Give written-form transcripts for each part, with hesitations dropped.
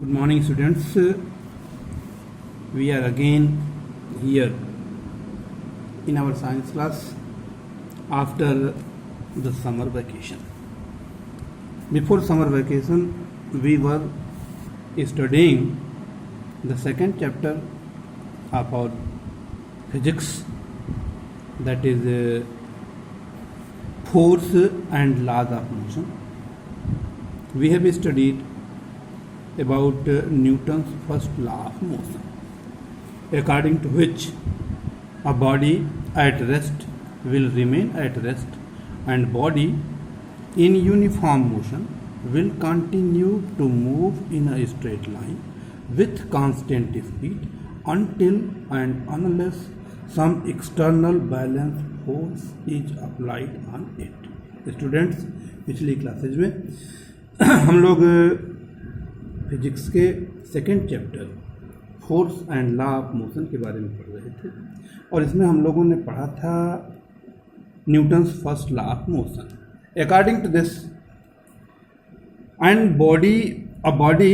Good morning, students. We are again here in our science class after the summer vacation. Before summer vacation, we were studying the second chapter of our physics, that is force and laws of motion. We have studied about Newton's first law of motion, according to which a body at rest will remain at rest and body in uniform motion will continue to move in a straight line with constant speed until and unless some external balance force is applied on it. Students, पिछली classes में हम लोग physics के second chapter force and law of motion के बारे में पढ़ रहे थे और इसमें हम लोगों ने पढ़ा था Newton's first law of motion. According to this and a body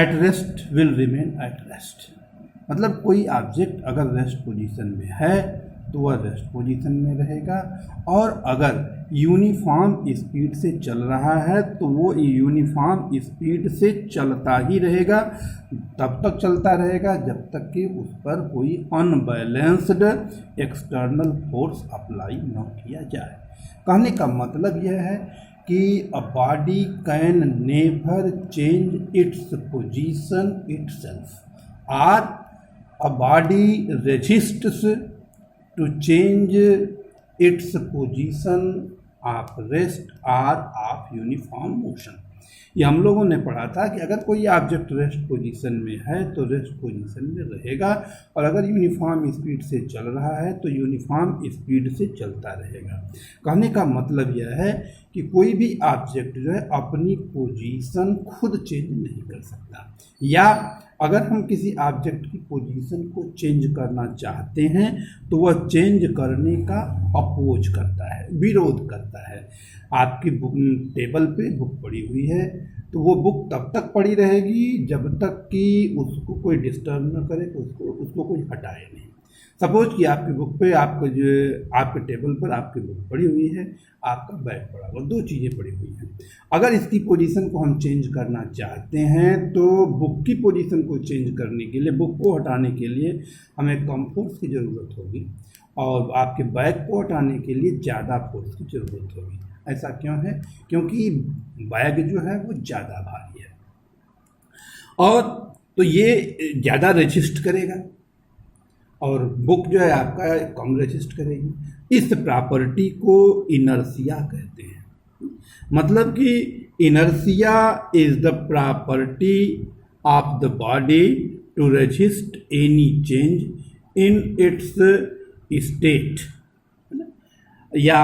at rest will remain at rest, मतलब कोई ऑब्जेक्ट अगर रेस्ट पोजीशन में है तो वह रेस्ट पोजीशन में रहेगा और अगर यूनिफॉर्म स्पीड से चल रहा है तो वो यूनिफॉर्म स्पीड से चलता ही रहेगा, तब तक चलता रहेगा जब तक कि उस पर कोई अनबैलेंस्ड एक्सटर्नल फोर्स अप्लाई न किया जाए। कहने का मतलब यह है कि a body can never change its position itself और a body resists to change its position of rest or of uniform motion। ये हम लोगों ने पढ़ा था कि अगर कोई ऑब्जेक्ट रेस्ट पोजीशन में है तो रेस्ट पोजीशन में रहेगा और अगर यूनिफॉर्म स्पीड से चल रहा है तो यूनिफॉर्म स्पीड से चलता रहेगा। कहने का मतलब यह है कि कोई भी ऑब्जेक्ट जो है अपनी पोजीशन खुद चेंज नहीं कर सकता, या अगर हम किसी ऑब्जेक्ट की पोजीशन को चेंज करना चाहते हैं तो वह चेंज करने का अपोज करता है, विरोध करता है। आपकी टेबल पे बुक पड़ी हुई है तो वो बुक तब तक पड़ी रहेगी जब तक कि उसको कोई डिस्टर्ब न करे, उसको कोई हटाए नहीं। सपोज कि आपकी बुक पे आपके टेबल पर आपकी बुक पड़ी हुई है, आपका बैग पड़ा हुआ, दो चीज़ें पड़ी हुई हैं। अगर इसकी पोजीशन को हम चेंज करना चाहते हैं तो बुक की पोजीशन को चेंज करने के लिए, बुक को हटाने के लिए हमें कम फोर्स की ज़रूरत होगी और आपके बैग को हटाने के लिए ज़्यादा फोर्स की ज़रूरत होगी। ऐसा क्यों है? क्योंकि बैग जो है वो ज़्यादा भारी है और तो ये ज़्यादा रेजिस्ट करेगा और बुक जो है आपका कम रेजिस्ट करेगी। इस प्रॉपर्टी को इनर्शिया कहते हैं। मतलब कि inertia is the property of the body to resist any change in its state, या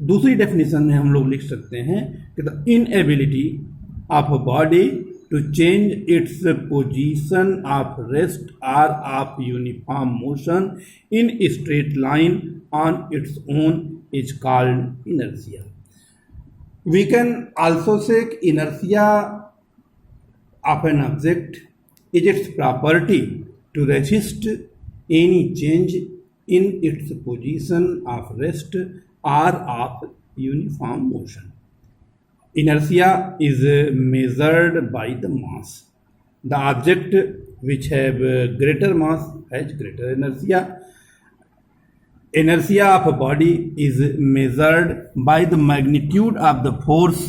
दूसरी डेफिनेशन में हम लोग लिख सकते हैं कि the inability of a body to change its position of rest or of uniform motion in a straight line on its own is called inertia. We can also say inertia of an object is its property to resist any change in its position of rest or of uniform motion. Inertia is measured by the mass. The object which have greater mass has greater inertia. Inertia of a body is measured by the magnitude of the force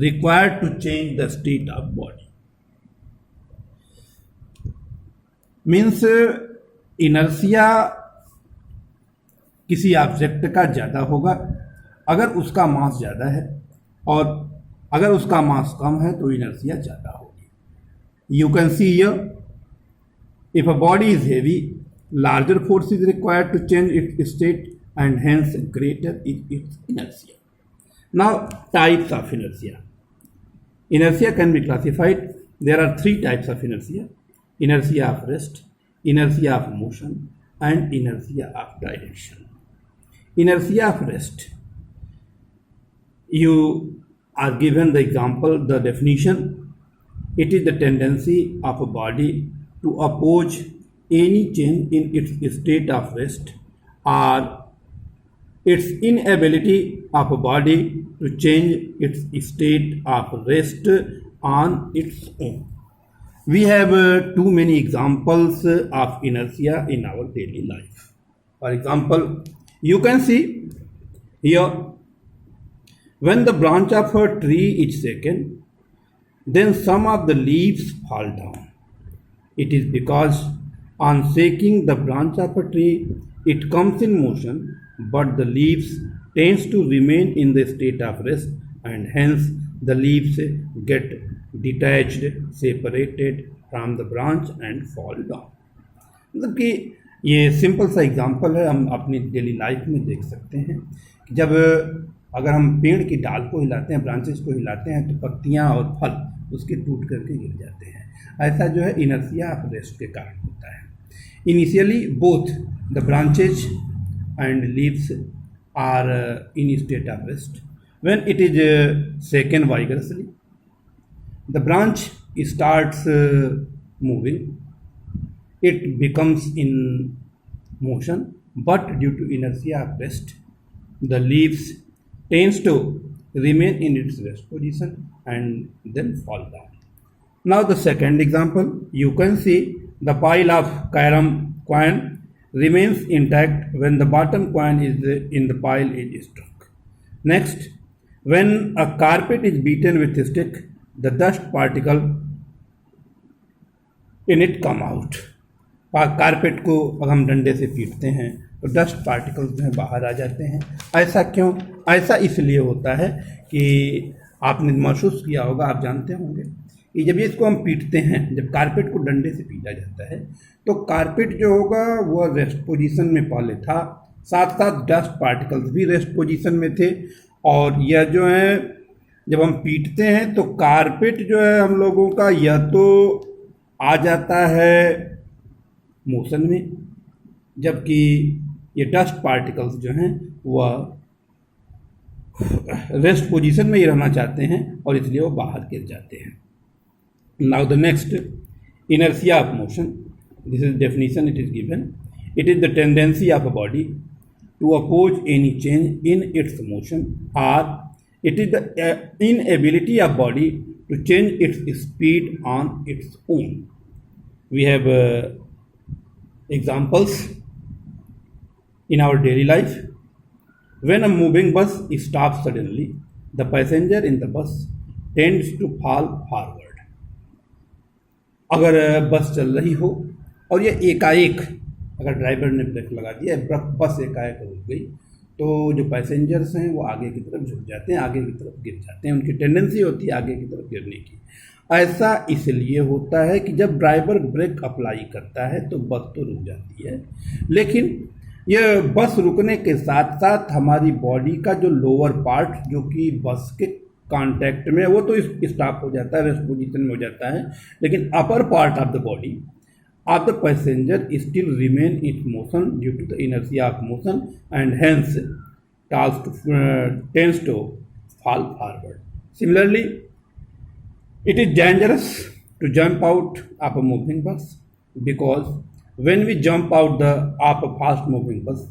required to change the state of body. Means inertia किसी object का ज़्यादा होगा अगर उसका मास ज़्यादा है और अगर उसका मास कम है तो इनर्शिया ज़्यादा होगी। You can see here if a body is heavy larger force is required to change its state and hence greater is its inertia. Now types of inertia. Inertia can be classified, there are three types of inertia: inertia of rest, inertia of motion and inertia of direction. Inertia of rest, you are given the example, the definition. It is the tendency of a body to oppose any change in its state of rest, or its inability of a body to change its state of rest on its own. We have too many examples of inertia in our daily life. For example, you can see here, when the branch of a tree is shaken, then some of the leaves fall down. It is because on shaking the branch of a tree, it comes in motion, but the leaves tends to remain in the state of rest, and hence the leaves get detached, separated from the branch and fall down. मतलब कि ये simple सा example है, हम अपनी daily life में देख सकते हैं कि जब अगर हम पेड़ की डाल को हिलाते हैं, ब्रांचेस को हिलाते हैं, तो पत्तियां और फल उसके टूट करके गिर जाते हैं. ऐसा जो है इनर्शिया ऑफ रेस्ट के कारण होता है. Initially both the branches and leaves are in state of rest. When it is shaken vigorously, the branch starts moving. It becomes in motion, but due to inertia of rest, the leaves tends to remain in its rest position and then fall down. Now the second example, you can see the pile of carom coin remains intact when the bottom coin is in the pile is struck. Next, when a carpet is beaten with a stick, the dust particle in it come out. Carpet को अगर हम डंडे से पीटते हैं तो dust particles जो हैं बाहर आ जाते हैं. ऐसा क्यों? ऐसा इसलिए होता है कि आपने महसूस किया होगा, आप जानते होंगे कि जब ये इसको हम पीटते हैं, जब कारपेट को डंडे से पीटा जाता है तो कारपेट जो होगा वह रेस्ट पोजीशन में पहले था, साथ साथ डस्ट पार्टिकल्स भी रेस्ट पोजीशन में थे. और यह जो है जब हम पीटते हैं तो कारपेट जो है हम लोगों का यह तो आ जाता है मोशन में, जबकि ये डस्ट पार्टिकल्स जो हैं वह रेस्ट पोजीशन में ही रहना चाहते हैं और इसलिए वो बाहर गिर जाते हैं. Now the next, inertia of motion. This is definition it is given. It is the tendency of a body to oppose any change in its motion, or it is the inability of body to change its speed on its own. We have examples in our daily life. When a moving bus stops suddenly, the passenger in the bus tends to fall forward. अगर बस चल रही हो और ये एकाएक अगर driver ने ब्रेक लगा दिया, बस एकाएक रुक गई, तो जो पैसेंजर्स हैं वो आगे की तरफ झुक जाते हैं, आगे की तरफ गिर जाते हैं. उनकी टेंडेंसी होती है आगे की तरफ गिरने की. ऐसा इसलिए होता है कि जब ड्राइवर ब्रेक अप्लाई करता है तो बस तो रुक जाती है, लेकिन यह बस रुकने के साथ साथ हमारी बॉडी का जो लोअर पार्ट जो कि बस के कांटेक्ट में वो तो स्टॉप हो जाता है, रेस्ट पोजीशन में हो जाता है, लेकिन upper part of the body of the passenger still remain in motion due to the inertia of motion and hence tends to fall forward. Similarly, it is dangerous to jump out of a moving bus because when we jump out of a fast moving bus,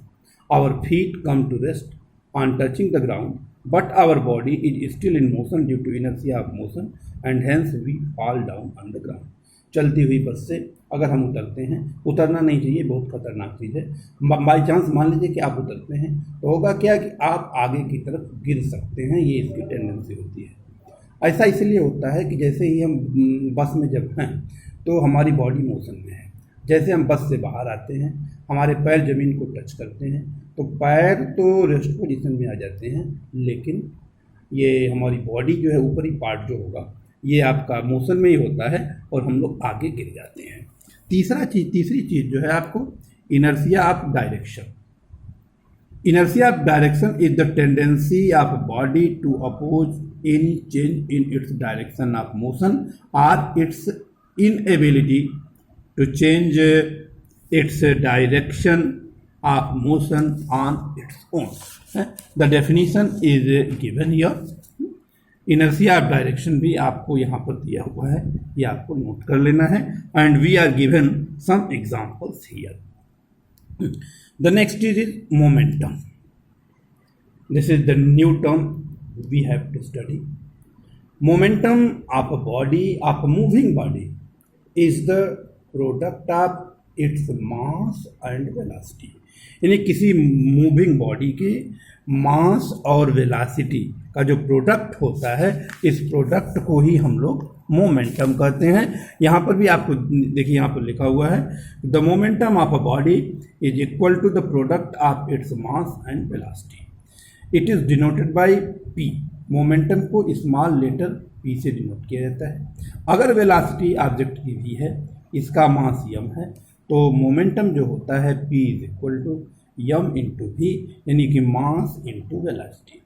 our feet come to rest on touching the ground, but our body is still in motion due to inertia of motion and hence we fall down on the ground. चलती हुई बस से अगर हम उतरते हैं, उतरना नहीं चाहिए, बहुत खतरनाक चीज़ है. बाई चांस मान लीजिए कि आप उतरते हैं तो होगा क्या कि आप आगे की तरफ गिर सकते हैं, ये इसकी टेंडेंसी होती है. ऐसा इसलिए होता है कि जैसे ही हम बस में जब हैं तो हमारी बॉडी मोशन में है. जैसे हम बस से बाहर आते हैं, हमारे पैर ज़मीन को टच करते हैं तो पैर तो रेस्ट पोजीशन में आ जाते हैं, लेकिन ये हमारी बॉडी जो है ऊपरी पार्ट जो होगा ये आपका मोशन में ही होता है और हम लोग आगे गिर जाते हैं. तीसरी चीज़ जो है आपको inertia of direction. Inertia of direction is the tendency of a body to oppose any change in its direction of motion or its inability to change its direction of motion on its own. The definition is given here. Inertia of direction भी आपको यहाँ पर दिया हुआ है, ये आपको note कर लेना है। And we are given some examples here. The next is momentum. This is the new term we have to study. Momentum of a body, of a moving body, is the product of its mass and velocity। यानी किसी moving body के मास और velocity का जो product होता है, इस product को ही हम लोग मोमेंटम कहते हैं। यहाँ पर भी आपको देखिए, यहाँ पर लिखा हुआ है the momentum of a body is equal to the product of its mass and velocity. It is denoted by P. Momentum को स्मॉल लेटर p से डिनोट किया जाता है। अगर वेलासिटी ऑब्जेक्ट की v है, इसका मास m है, तो मोमेंटम जो होता है p is equal to m into V, यानी कि मास इंटू वेलासिटी।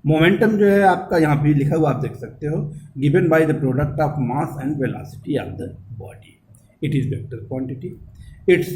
मोमेंटम जो है आपका यहाँ पे लिखा हुआ आप देख सकते हो, given by the product of mass and velocity of the body. It is vector quantity. Its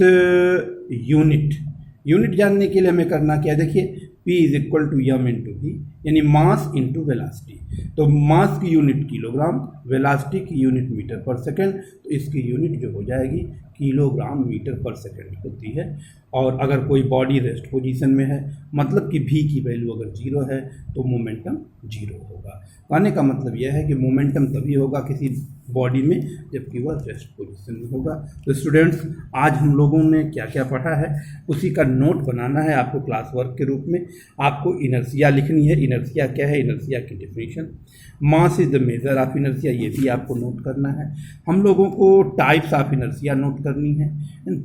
unit जानने के लिए हमें करना क्या है, देखिए P is equal to m into V, यानी मास इंटू वेलासिटी। तो मास की यूनिट किलोग्राम, वेलासिटी की यूनिट मीटर पर सेकेंड, तो इसकी यूनिट जो हो जाएगी किलोग्राम मीटर पर सेकेंड होती है। और अगर कोई बॉडी रेस्ट पोजीशन में है, मतलब कि v की वैल्यू अगर 0 है, तो मोमेंटम 0 होगा। कहने का मतलब यह है कि मोमेंटम तभी होगा किसी बॉडी में जबकि वह रेस्ट पोजीशन में होगा। तो स्टूडेंट्स, आज हम लोगों ने क्या क्या पढ़ा है उसी का नोट बनाना है आपको क्लास वर्क के रूप में। आपको इनर्शिया लिखनी है। इनर्शिया क्या है, इनर्शिया की definition. Mass is the measure of inertia, ये भी आपको नोट करना है। हम लोगों को टाइप्स ऑफ इनर्शिया नोट करनी है।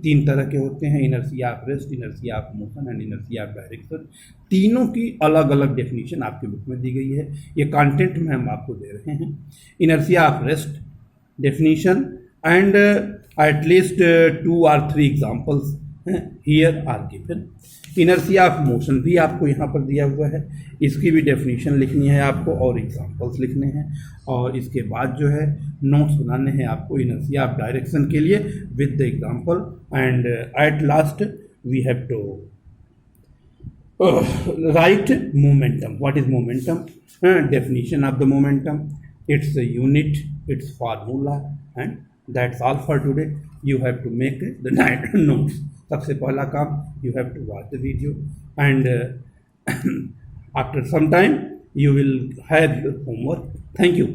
3 तरह के होते हैं, inertia of rest, inertia of motion and inertia of direction. तीनों की अलग अलग डेफिनेशन आपकी बुक में दी गई है, ये कंटेंट में हम आपको दे रहे हैं। Inertia of rest definition and at least 2 or 3 examples here are given। inertia of motion भी आपको यहाँ पर दिया हुआ है, इसकी भी डेफिनेशन लिखनी है आपको और एग्जांपल्स लिखने हैं। और इसके बाद जो है नोट्स बनाने हैं आपको इनर्शिया ऑफ डायरेक्शन के लिए with the example. And at last we have to write momentum। what is momentum? Definition of the momentum, its a unit, its formula, and that's all for today। you have to make the notes। सबसे पहला काम, you have to watch the video and after some time you will have your homework। thank you।